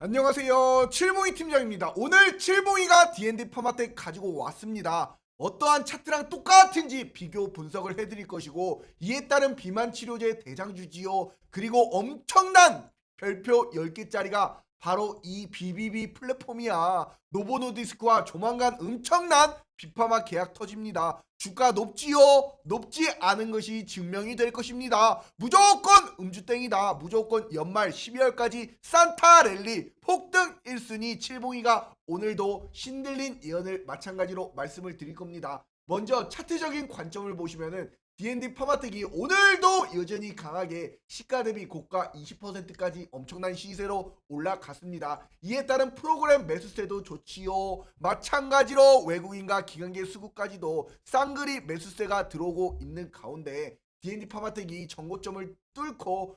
안녕하세요. 칠봉이 팀장입니다. 오늘 칠봉이가 D&D 파마텍 가지고 왔습니다. 어떠한 차트랑 똑같은지 비교 분석을 해드릴 것이고, 이에 따른 비만 치료제 대장주지요. 그리고 엄청난 별표 10개짜리가 바로 이 BBB 플랫폼이야. 노보노디스크와 조만간 엄청난 비파마 계약 터집니다. 주가 높지요? 높지 않은 것이 증명이 될 것입니다. 무조건 음주땡이다. 무조건 연말 12월까지 산타랠리 폭등 1순위 칠봉이가 오늘도 신들린 예언을 마찬가지로 말씀을 드릴 겁니다. 먼저 차트적인 관점을 보시면은 D&D 파마텍이 오늘도 여전히 강하게 시가 대비 고가 20%까지 엄청난 시세로 올라갔습니다. 이에 따른 프로그램 매수세도 좋지요. 마찬가지로 외국인과 기관계 수급까지도 쌍그리 매수세가 들어오고 있는 가운데 D&D 파마텍이 정고점을 뚫고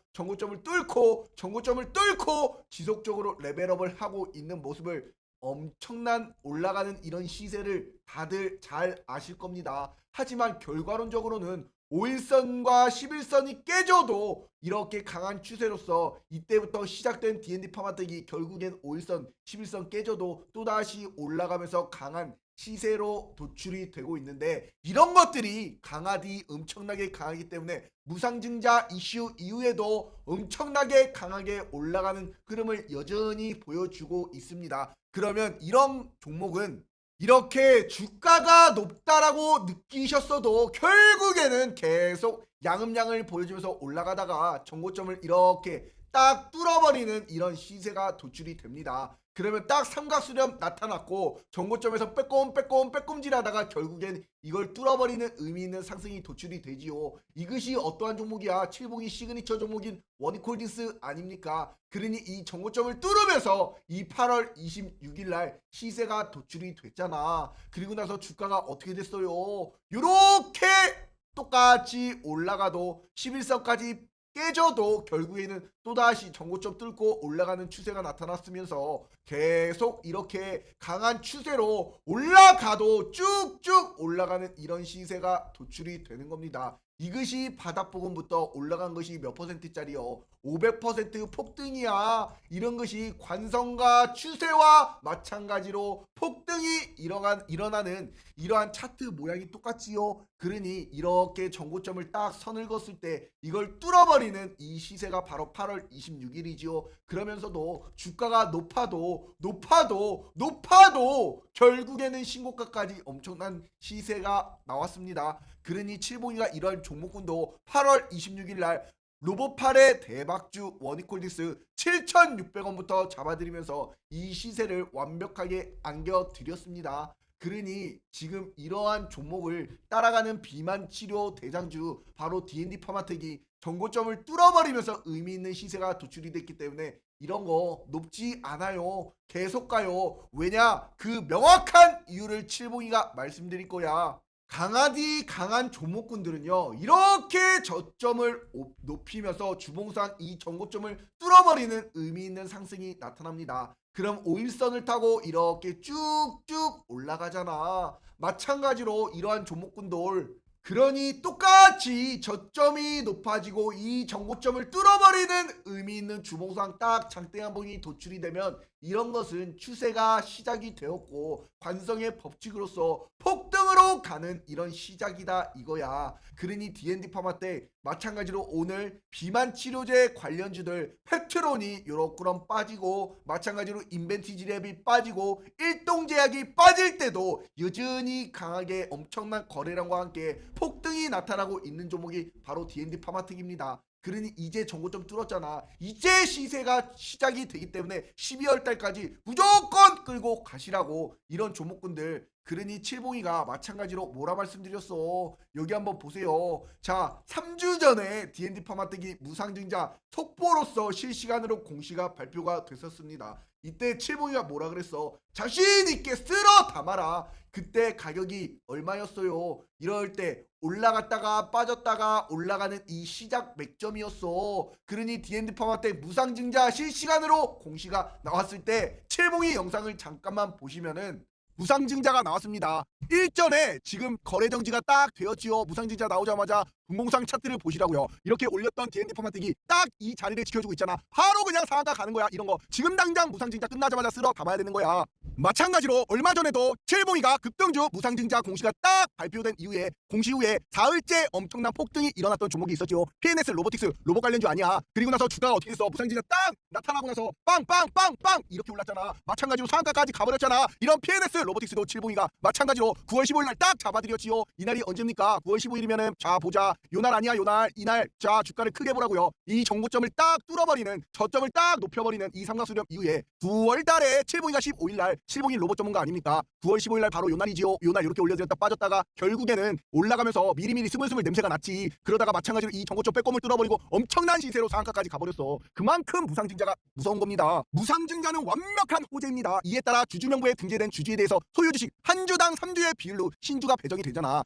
지속적으로 레벨업을 하고 있는 모습을 엄청난 올라가는 이런 시세를 다들 잘 아실 겁니다. 하지만 결과론적으로는 5일선과 11선이 깨져도 이렇게 강한 추세로서 이때부터 시작된 D&D 파마텍이 결국엔 5일선, 11선 깨져도 또다시 올라가면서 강한 시세로 도출이 되고 있는데, 이런 것들이 강하디 엄청나게 강하기 때문에 무상증자 이슈 이후에도 엄청나게 강하게 올라가는 흐름을 여전히 보여주고 있습니다. 그러면 이런 종목은 이렇게 주가가 높다라고 느끼셨어도 결국에는 계속 양음양을 보여주면서 올라가다가 정고점을 이렇게 딱 뚫어버리는 이런 시세가 도출이 됩니다. 그러면 딱 삼각수렴 나타났고 정고점에서 빼꼼질하다가 결국엔 이걸 뚫어버리는 의미 있는 상승이 도출이 되지요. 이것이 어떠한 종목이야? 칠봉이 시그니처 종목인 원익홀딩스 아닙니까? 그러니 이 정고점을 뚫으면서 이 8월 26일 날 시세가 도출이 됐잖아. 그리고 나서 주가가 어떻게 됐어요? 요렇게 똑같이 올라가도 11선까지 깨져도 결국에는 또다시 정고점 뚫고 올라가는 추세가 나타났으면서 계속 이렇게 강한 추세로 올라가도 쭉쭉 올라가는 이런 시세가 도출이 되는 겁니다. 이것이 바닥 부분부터 올라간 것이 몇 퍼센트짜리요? 500% 폭등이야. 이런 것이 관성과 추세와 마찬가지로 폭등이 일어나는 이러한 차트 모양이 똑같지요. 그러니 이렇게 정고점을 딱 선을 긋을 때 이걸 뚫어버리는 이 시세가 바로 8월 26일이지요. 그러면서도 주가가 높아도 결국에는 신고가까지 엄청난 시세가 나왔습니다. 그러니 칠봉이가 이런 종목군도 8월 26일 날 로봇팔의 대박주 원익홀딩스 7,600원부터 잡아드리면서 이 시세를 완벽하게 안겨드렸습니다. 그러니 지금 이러한 종목을 따라가는 비만 치료 대장주 바로 D&D 파마텍이 정고점을 뚫어버리면서 의미 있는 시세가 도출이 됐기 때문에 이런 거 높지 않아요. 계속 가요. 왜냐? 그 명확한 이유를 칠봉이가 말씀드릴 거야. 강하디 강한 종목군들은요 이렇게 저점을 높이면서 주봉상 이 전고점을 뚫어버리는 의미 있는 상승이 나타납니다. 그럼 5일선을 타고 이렇게 쭉쭉 올라가잖아. 마찬가지로 이러한 종목군들, 그러니 똑같이 저점이 높아지고 이 전고점을 뚫어버리는 의미 있는 주봉상 딱 장대 한봉이 도출이 되면 이런 것은 추세가 시작이 되었고 관성의 법칙으로서 폭등으로 가는 이런 시작이다 이거야. 그러니 D&D 파마텍 마찬가지로 오늘 비만 치료제 관련주들 팩트론이 요렇게럼 빠지고 마찬가지로 인벤티지랩이 빠지고 일동제약이 빠질 때도 여전히 강하게 엄청난 거래량과 함께 폭등이 나타나고 있는 종목이 바로 D&D 파마텍입니다. 그러니 이제 정고점 뚫었잖아. 이제 시세가 시작이 되기 때문에 12월 달까지 무조건 끌고 가시라고 이런 종목군들. 그러니 칠봉이가 마찬가지로 뭐라 말씀드렸어. 여기 한번 보세요. 자, 3주 전에 D&D 파마텍이 무상증자 속보로서 실시간으로 공시가 발표가 됐었습니다. 이때 칠봉이가 뭐라 그랬어? 자신 있게 쓸어 담아라. 그때 가격이 얼마였어요? 이럴 때 올라갔다가 빠졌다가 올라가는 이 시작 맥점이었어. 그러니 D&D 파마텍 무상증자 실시간으로 공시가 나왔을 때 칠봉이 영상을 잠깐만 보시면은 무상증자가 나왔습니다. 일전에 지금 거래 정지가 딱 되었지요. 무상증자 나오자마자 분봉상 차트를 보시라고요. 이렇게 올렸던 D&D 퍼마틱이 딱 이 자리를 지켜주고 있잖아. 바로 그냥 상한가 가는 거야. 이런 거 지금 당장 무상증자 끝나자마자 쓸어 담아야 되는 거야. 마찬가지로 얼마 전에도 칠봉이가 급등주 무상증자 공시가 딱 발표된 이후에 공시 후에 사흘째 엄청난 폭등이 일어났던 종목이 있었죠. PNS 로보틱스 로봇 관련주 아니야. 그리고 나서 주가가 어떻게 됐어? 무상증자 딱 나타나고 나서 빵빵빵빵 이렇게 올랐잖아. 마찬가지로 상한가까지 가버렸잖아. 이런 PNS 로보틱스도 칠봉이가 마찬가지로 9월 15일 날 딱 잡아드렸지요. 이날이 언제입니까? 9월 15일이면은 자 보자. 요날 아니야 요날 이날 자 주가를 크게 보라고요. 이 정고점을 딱 뚫어버리는 저점을 딱 높여버리는 이 삼각수렴 이후에 9월 달에 칠봉이가 15일 날 칠봉이 로봇 전문가 아닙니까? 9월 15일 날 바로 요날이지요. 요날 이렇게 올려드렸다 빠졌다가 결국에는 올라가면서 미리미리 스물스물 냄새가 났지. 그러다가 마찬가지로 이 정고점 빼꼼을 뚫어버리고 엄청난 시세로 상한가까지 가버렸어. 그만큼 무상증자가 무서운 겁니다. 무상증자는 완벽한 호재입니다. 이에 따라 주주명부에 등재된 주주에 대해서 소유주식 한 주당 3주의 비율로 신주가 배정이 되잖아.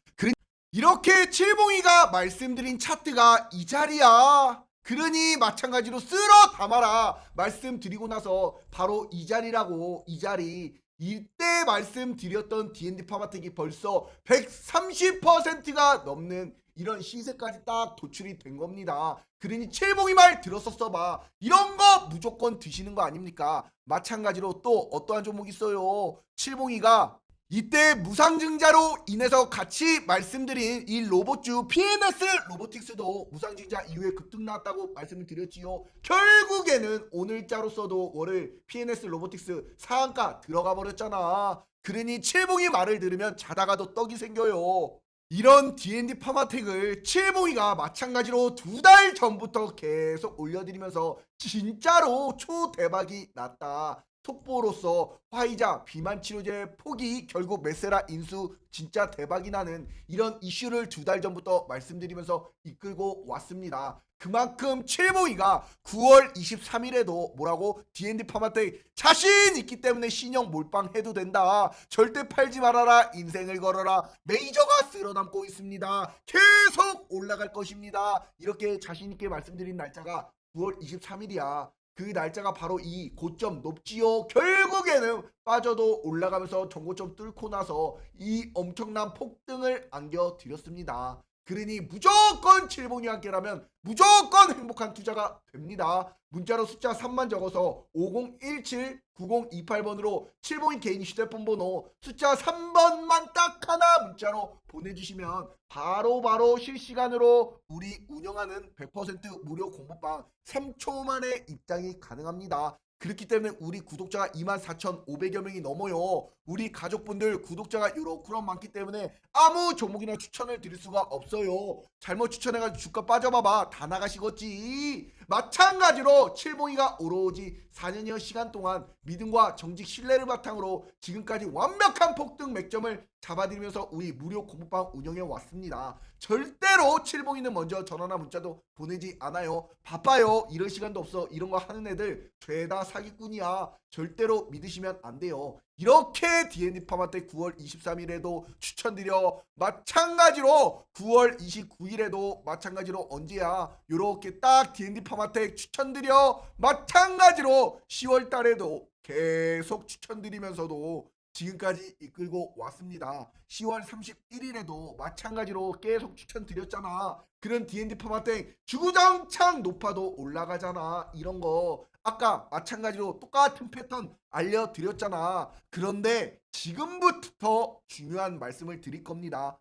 이렇게 칠봉이가 말씀드린 차트가 이 자리야. 그러니 마찬가지로 쓸어 담아라 말씀드리고 나서 바로 이 자리라고. 이 자리 이때 말씀드렸던 D&D 파마텍이 벌써 130%가 넘는 이런 시세까지 딱 도출이 된 겁니다. 그러니 칠봉이 말 들었었어 봐. 이런 거 무조건 드시는 거 아닙니까? 마찬가지로 또 어떠한 종목이 있어요. 칠봉이가 이때 무상증자로 인해서 같이 말씀드린 이 로봇주 PNS 로보틱스도 무상증자 이후에 급등 나왔다고 말씀을 드렸지요. 결국에는 오늘자로서도 월요일 PNS 로보틱스 상한가 들어가 버렸잖아. 그러니 칠봉이 말을 들으면 자다가도 떡이 생겨요. 이런 D&D 파마텍을 칠봉이가 마찬가지로 2달 전부터 계속 올려드리면서 진짜로 초대박이 났다. 속보로서 화이자 비만 치료제 포기 결국 메세라 인수 진짜 대박이 나는 이런 이슈를 2달 전부터 말씀드리면서 이끌고 왔습니다. 그만큼 칠봉이가 9월 23일에도 뭐라고 D&D 파마텍 자신 있기 때문에 신형 몰빵해도 된다. 절대 팔지 말아라. 인생을 걸어라. 메이저가 쓸어담고 있습니다. 계속 올라갈 것입니다. 이렇게 자신 있게 말씀드린 날짜가 9월 23일이야. 그 날짜가 바로 이 고점 높지요. 결국에는 빠져도 올라가면서 정고점 뚫고 나서 이 엄청난 폭등을 안겨드렸습니다. 그러니 무조건 칠봉이 함께라면 무조건 행복한 투자가 됩니다. 문자로 숫자 3만 적어서 5017-9028번으로 칠봉이 개인 휴대폰 번호 숫자 3번만 딱 하나 문자로 보내주시면 바로바로 실시간으로 우리 운영하는 100% 무료 공부방 3초 만에 입장이 가능합니다. 그렇기 때문에 우리 구독자가 24,500여 명이 넘어요. 우리 가족분들 구독자가 요렇게럼 많기 때문에 아무 종목이나 추천을 드릴 수가 없어요. 잘못 추천해가지고 주가 빠져봐봐 다 나가시겠지. 마찬가지로 칠봉이가 오로지 4년여 시간 동안 믿음과 정직 신뢰를 바탕으로 지금까지 완벽한 폭등 맥점을 잡아들이면서 우리 무료 공부방 운영해 왔습니다. 절대로 칠봉이는 먼저 전화나 문자도 보내지 않아요. 바빠요. 이럴 시간도 없어. 이런 거 하는 애들 죄다 사기꾼이야. 절대로 믿으시면 안 돼요. 이렇게 D&D 파마텍 9월 23일에도 추천드려. 마찬가지로 9월 29일에도 마찬가지로 언제야 요렇게 딱 D&D 파마텍 추천드려. 마찬가지로 10월 달에도 계속 추천드리면서도 지금까지 이끌고 왔습니다. 10월 31일에도 마찬가지로 계속 추천드렸잖아. 그런 D&D 파마텍 주구장창 높아도 올라가잖아. 이런 거 아까 마찬가지로 똑같은 패턴 알려드렸잖아. 그런데 지금부터 중요한 말씀을 드릴 겁니다.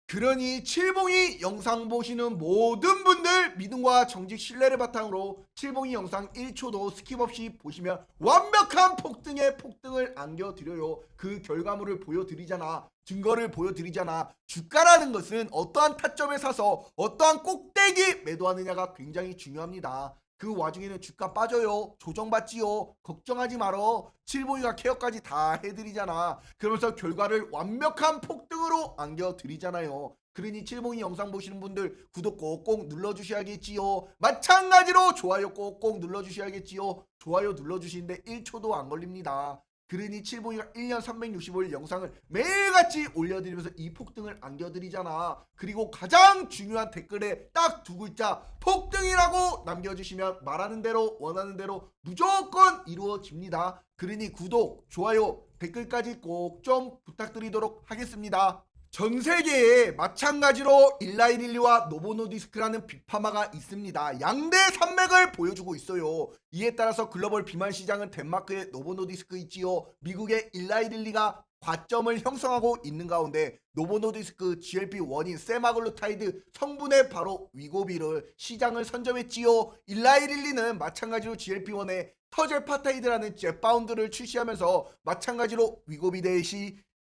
그러니 칠봉이 영상 보시는 모든 분들 믿음과 정직 신뢰를 바탕으로 칠봉이 영상 1초도 스킵 없이 보시면 완벽한 폭등에 폭등을 안겨드려요. 그 결과물을 보여드리잖아. 증거를 보여드리잖아. 주가라는 것은 어떠한 타점에 사서 어떠한 꼭대기 매도하느냐가 굉장히 중요합니다. 그 와중에는 주가 빠져요. 조정받지요. 걱정하지 말어. 칠봉이가 케어까지 다 해드리잖아. 그러면서 결과를 완벽한 폭등으로 안겨드리잖아요. 그러니 칠봉이 영상 보시는 분들 구독 꼭꼭 눌러주셔야겠지요. 마찬가지로 좋아요 꼭꼭 눌러주셔야겠지요. 좋아요 눌러주시는데 1초도 안 걸립니다. 그러니 칠봉이가 1년 365일 영상을 매일같이 올려드리면서 이 폭등을 안겨드리잖아. 그리고 가장 중요한 댓글에 딱 두 글자 폭등이라고 남겨주시면 말하는 대로 원하는 대로 무조건 이루어집니다. 그러니 구독, 좋아요, 댓글까지 꼭 좀 부탁드리도록 하겠습니다. 전 세계에 마찬가지로 일라이릴리와 노보노디스크라는 빅파마가 있습니다. 양대 산맥을 보여주고 있어요. 이에 따라서 글로벌 비만 시장은 덴마크의 노보노디스크 있지요. 미국의 일라이릴리가 과점을 형성하고 있는 가운데 노보노디스크 GLP-1인 세마글루타이드 성분의 바로 위고비를 시장을 선점했지요. 일라이릴리는 마찬가지로 GLP-1의 터젤파타이드라는 젯바운드를 출시하면서 마찬가지로 위고비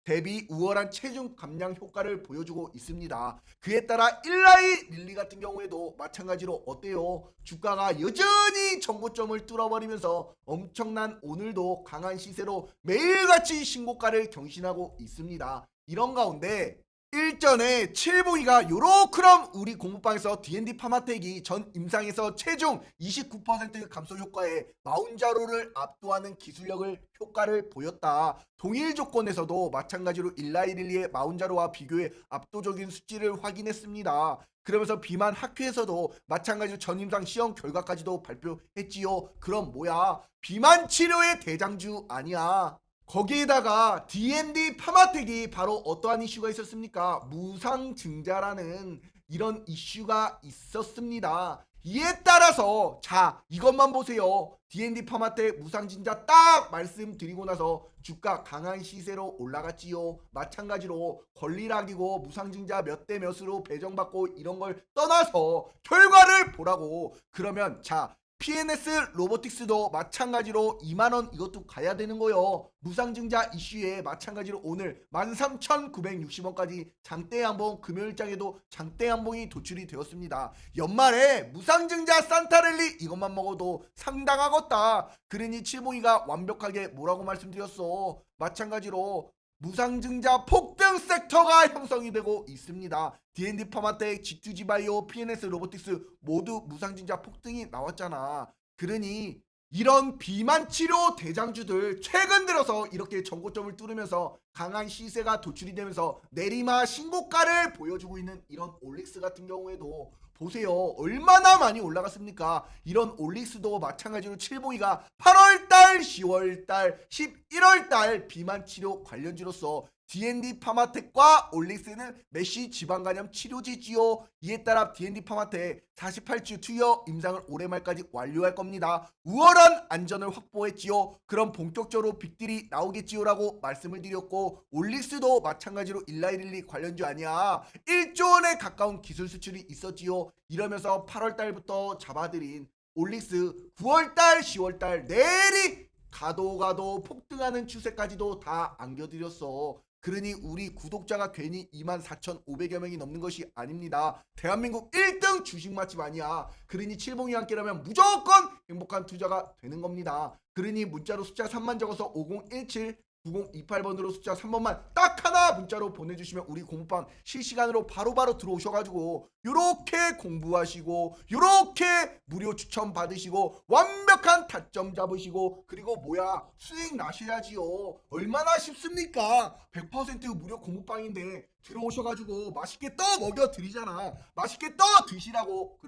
대비 우월한 체중 감량 효과를 보여주고 있습니다. 그에 따라 일라이릴리 같은 경우에도 마찬가지로 어때요? 주가가 여전히 전고점을 뚫어버리면서 엄청난 오늘도 강한 시세로 매일같이 신고가를 경신하고 있습니다. 이런 가운데 일전에 칠봉이가 요렇게럼 우리 공부방에서 D&D 파마텍이 전 임상에서 체중 29% 감소 효과에 마운자로를 압도하는 기술력을 효과를 보였다. 동일 조건에서도 마찬가지로 일라이릴리의 마운자로와 비교해 압도적인 수치를 확인했습니다. 그러면서 비만 학회에서도 마찬가지로 전임상 시험 결과까지도 발표했지요. 그럼 뭐야? 비만 치료의 대장주 아니야. 거기에다가 D&D 파마텍이 바로 어떠한 이슈가 있었습니까? 무상증자라는 이런 이슈가 있었습니다. 이에 따라서 자 이것만 보세요. D&D 파마텍 무상증자 딱 말씀드리고 나서 주가 강한 시세로 올라갔지요. 마찬가지로 권리락이고 무상증자 몇 대 몇으로 배정받고 이런 걸 떠나서 결과를 보라고. 그러면 자 PNS 로보틱스도 마찬가지로 2만원 이것도 가야 되는 거요. 무상증자 이슈에 마찬가지로 오늘 13,960원까지 장대양봉 금요일장에도 장대양봉이 도출이 되었습니다. 연말에 무상증자 산타랠리 이것만 먹어도 상당하겠다. 그러니 칠봉이가 완벽하게 뭐라고 말씀드렸어. 마찬가지로 무상증자 폭등 섹터가 형성이 되고 있습니다. D&D 파마텍, G2G 바이오, PNS 로보틱스 모두 무상증자 폭등이 나왔잖아. 그러니 이런 비만 치료 대장주들 최근 들어서 이렇게 전고점을 뚫으면서 강한 시세가 도출이 되면서 내리막 신고가를 보여주고 있는 이런 올릭스 같은 경우에도 보세요. 얼마나 많이 올라갔습니까? 이런 올릭스도 마찬가지로 칠봉이가 8월달, 10월달, 11월달 비만 치료 관련주로서 D&D 파마텍과 올릭스는 메쉬 지방간염 치료제지요. 이에 따라 D&D 파마텍 48주 투여 임상을 올해 말까지 완료할 겁니다. 우월한 안전을 확보했지요. 그럼 본격적으로 빅딜이 나오겠지요 라고 말씀을 드렸고, 올릭스도 마찬가지로 일라이릴리 관련주 아니야. 1조 원에 가까운 기술 수출이 있었지요. 이러면서 8월달부터 잡아들인 올릭스 9월달 10월달 내리 가도 폭등하는 추세까지도 다 안겨드렸어. 그러니 우리 구독자가 괜히 24,500여 명이 넘는 것이 아닙니다. 대한민국 1등 주식 맛집 아니야. 그러니 칠봉이 함께라면 무조건 행복한 투자가 되는 겁니다. 그러니 문자로 숫자 3만 적어서 5017 9028번으로 숫자 3번만 딱 하나 문자로 보내주시면 우리 공부방 실시간으로 바로바로 들어오셔가지고 요렇게 공부하시고 요렇게 무료 추천 받으시고 완벽한 타점 잡으시고 그리고 뭐야 수익 나셔야지요. 얼마나 쉽습니까? 100% 무료 공부방인데 들어오셔가지고 맛있게 떠 먹여드리잖아. 맛있게 떠 드시라고.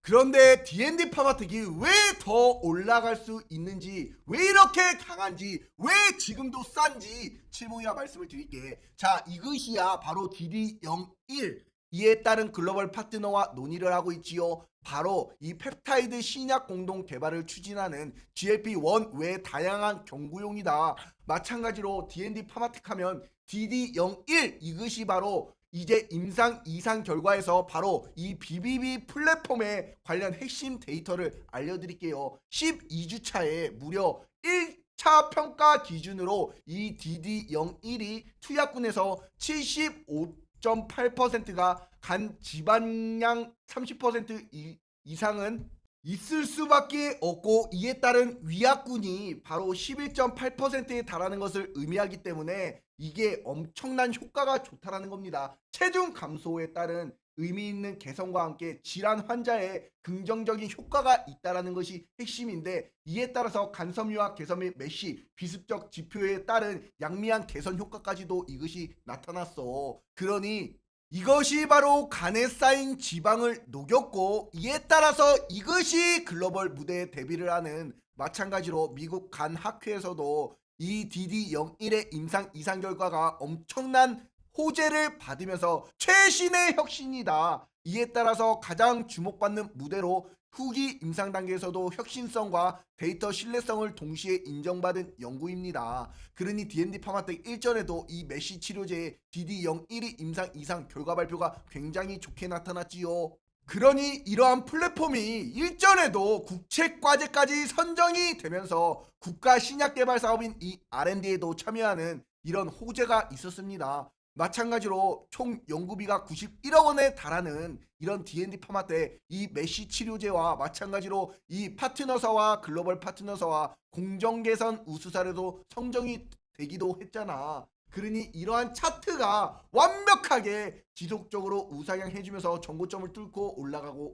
그런데 D&D 파마텍이 왜 더 올라갈 수 있는지, 왜 이렇게 강한지, 왜 지금도 싼지 칠봉이가 말씀을 드릴게. 자, 이것이야 바로 DD01. 이에 따른 글로벌 파트너와 논의를 하고 있지요. 바로 이 펩타이드 신약 공동 개발을 추진하는 GLP-1 외 다양한 경구용이다. 마찬가지로 D&D 파마텍 하면 DD01 이것이 바로 이제 임상 2상 결과에서 바로 이 BBB 플랫폼에 관련 핵심 데이터를 알려드릴게요. 12주 차에 무려 1차 평가 기준으로 이 DD01이 투약군에서 75.8%가 간 지방량 30% 이상은 있을 수밖에 없고, 이에 따른 위약군이 바로 11.8%에 달하는 것을 의미하기 때문에 이게 엄청난 효과가 좋다라는 겁니다. 체중 감소에 따른 의미 있는 개선과 함께 질환 환자에 긍정적인 효과가 있다라는 것이 핵심인데, 이에 따라서 간섬유와 개섬 및 메쉬 비습적 지표에 따른 양미한 개선 효과까지도 이것이 나타났어. 그러니 이것이 바로 간에 쌓인 지방을 녹였고, 이에 따라서 이것이 글로벌 무대에 데뷔를 하는, 마찬가지로 미국 간 학회에서도 이 DD01의 임상 이상 결과가 엄청난 호재를 받으면서 최신의 혁신이다. 이에 따라서 가장 주목받는 무대로 후기 임상 단계에서도 혁신성과 데이터 신뢰성을 동시에 인정받은 연구입니다. 그러니 D&D 파마텍 일전에도 이 메시 치료제의 DD01이 임상 이상 결과 발표가 굉장히 좋게 나타났지요. 그러니 이러한 플랫폼이 일전에도 국책과제까지 선정이 되면서 국가 신약 개발 사업인 이 R&D에도 참여하는 이런 호재가 있었습니다. 마찬가지로 총 연구비가 91억 원에 달하는 이런 D&D 파마 때 이 메시 치료제와 마찬가지로 이 파트너사와 글로벌 파트너사와 공정 개선 우수 사례도 성정이 되기도 했잖아. 그러니 이러한 차트가 완벽하게 지속적으로 우상향 해주면서 전고점을 뚫고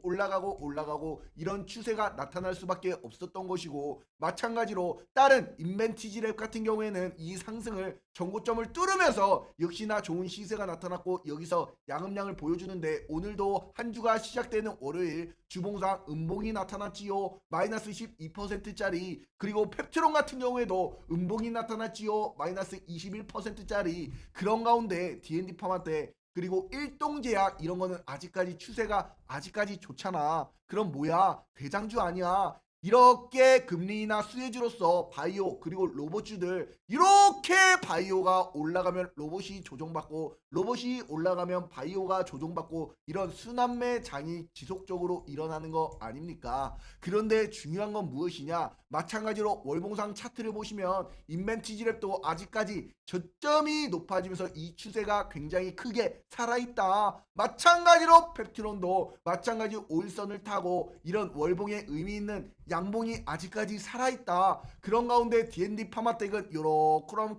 올라가고 이런 추세가 나타날 수밖에 없었던 것이고, 마찬가지로 다른 인벤티지랩 같은 경우에는 이 상승을 전고점을 뚫으면서 역시나 좋은 시세가 나타났고, 여기서 양음량을 보여주는데 오늘도 한 주가 시작되는 월요일 주봉상 음봉이 나타났지요. 마이너스 12%짜리. 그리고 펩트론 같은 경우에도 음봉이 나타났지요. 마이너스 21%짜리. 그런 가운데 D&D 파마 때 그리고 일동제약 이런 거는 아직까지 추세가 아직까지 좋잖아. 그럼 뭐야? 대장주 아니야. 이렇게 금리나 수혜주로서 바이오 그리고 로봇주들, 이렇게 바이오가 올라가면 로봇이 조정받고, 로봇이 올라가면 바이오가 조정받고, 이런 순환매 장이 지속적으로 일어나는 거 아닙니까? 그런데 중요한 건 무엇이냐? 마찬가지로 월봉상 차트를 보시면 인벤티지랩도 아직까지 저점이 높아지면서 이 추세가 굉장히 크게 살아있다. 마찬가지로 펩트론도 마찬가지 오일선을 타고 이런 월봉에 의미 있는 양봉이 아직까지 살아있다. 그런 가운데 D&D 파마텍은 요렇게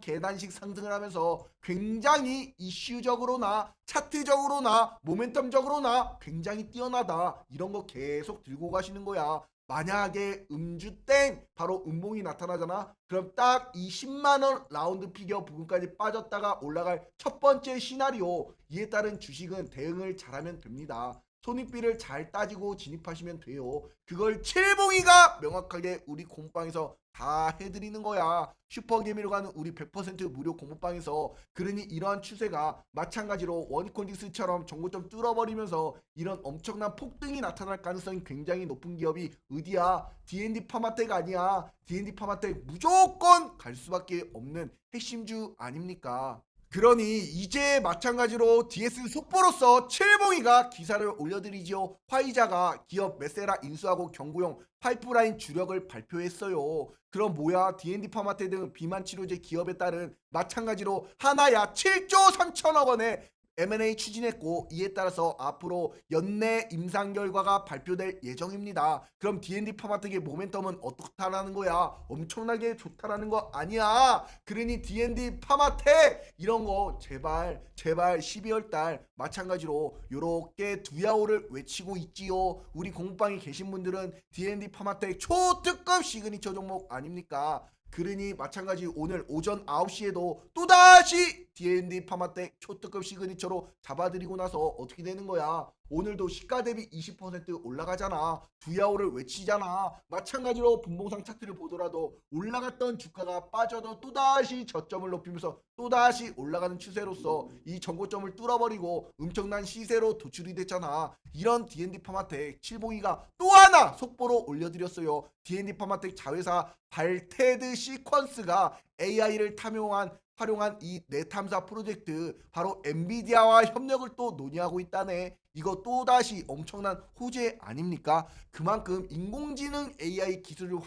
계단식 상승을 하면서 굉장히 이슈적으로나 차트적으로나 모멘텀적으로나 굉장히 뛰어나다. 이런 거 계속 들고 가시는 거야. 만약에 음주 땡 바로 음봉이 나타나잖아. 그럼 딱 이 10만원 라운드 피겨 부분까지 빠졌다가 올라갈 첫 번째 시나리오, 이에 따른 주식은 대응을 잘하면 됩니다. 손익비를 잘 따지고 진입하시면 돼요. 그걸 칠봉이가 명확하게 우리 공방에서 다 해드리는 거야. 슈퍼개미로 가는 우리 100% 무료 공모방에서. 그러니 이러한 추세가 마찬가지로 원익홀딩스처럼 정고점 뚫어버리면서 이런 엄청난 폭등이 나타날 가능성이 굉장히 높은 기업이 어디야? D&D 파마텍 아니야. D&D 파마텍 무조건 갈 수밖에 없는 핵심주 아닙니까? 그러니 이제 마찬가지로 DS 속보로서 칠봉이가 기사를 올려드리지요. 화이자가 기업 메세라 인수하고 경구용 파이프라인 주력을 발표했어요. 그럼 뭐야? D&D 파마테 등 비만 치료제 기업에 따른 마찬가지로 하나야 7조 3천억 원의 M&A 추진했고, 이에 따라서 앞으로 연내 임상 결과가 발표될 예정입니다. 그럼 D&D 파마텍의 모멘텀은 어떻다라는 거야? 엄청나게 좋다라는 거 아니야. 그러니 D&D 파마텍 이런 거 제발 12월달 마찬가지로 요렇게 두야호를 외치고 있지요. 우리 공방에 계신 분들은 D&D 파마텍 초특급 시그니처 종목 아닙니까? 그러니 마찬가지 오늘 오전 9시에도 또다시 D&D 파마텍 초특급 시그니처로 잡아드리고 나서 어떻게 되는 거야? 오늘도 시가 대비 20% 올라가잖아. 두야호를 외치잖아. 마찬가지로 분봉상 차트를 보더라도 올라갔던 주가가 빠져도 또다시 저점을 높이면서 또다시 올라가는 추세로서 이 전고점을 뚫어버리고 엄청난 시세로 도출이 됐잖아. 이런 D&D 파마텍 칠봉이가 또 하나 속보로 올려드렸어요. D&D 파마텍 자회사 발테드 시퀀스가 AI를 활용한 이 내탐사 프로젝트, 바로 엔비디아와 협력을 또 논의하고 있다네. 이거 또다시 엄청난 호재 아닙니까? 그만큼 인공지능 AI 기술을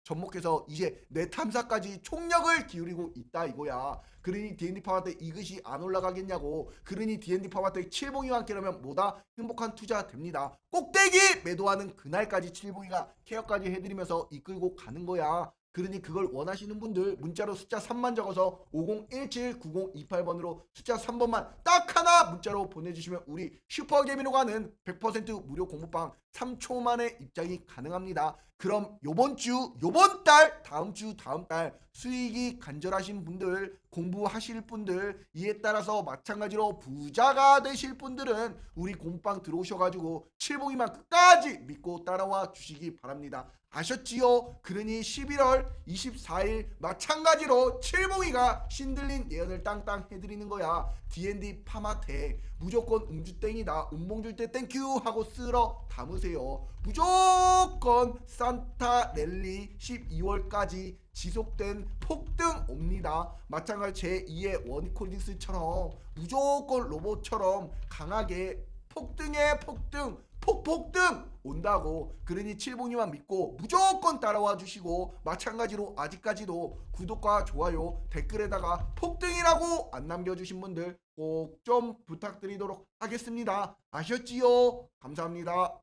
접목해서 이제 내탐사까지 총력을 기울이고 있다 이거야. 그러니 D&D 파마텍 이것이 안 올라가겠냐고. 그러니 D&D 파마텍 칠봉이와 함께라면 뭐다? 행복한 투자 됩니다. 꼭대기 매도하는 그날까지 칠봉이가 케어까지 해드리면서 이끌고 가는 거야. 그러니 그걸 원하시는 분들 문자로 숫자 3만 적어서 5017-9028번으로 숫자 3번만 딱 하나 문자로 보내주시면 우리 슈퍼개미로 가는 100% 무료 공부방 3초 만에 입장이 가능합니다. 그럼 요번 주, 요번 달, 다음 주, 다음 달 수익이 간절하신 분들, 공부하실 분들, 이에 따라서 마찬가지로 부자가 되실 분들은 우리 공부방 들어오셔가지고 칠봉이만 끝까지 믿고 따라와 주시기 바랍니다. 아셨지요? 그러니 11월 24일 마찬가지로 칠봉이가 신들린 예언을 땅땅 해드리는 거야. D&D 파마테 무조건 음주땡이다. 음봉 줄 때 땡큐 하고 쓸어 담으세요. 무조건 산타 랠리 12월까지 지속된 폭등 옵니다. 마찬가지 제2의 원콜딩스처럼 무조건 로봇처럼 강하게 폭등에 폭등 폭폭등 온다고. 그러니 칠봉이만 믿고 무조건 따라와 주시고 마찬가지로 아직까지도 구독과 좋아요 댓글에다가 폭등이라고 안 남겨주신 분들 꼭 좀 부탁드리도록 하겠습니다. 아셨지요? 감사합니다.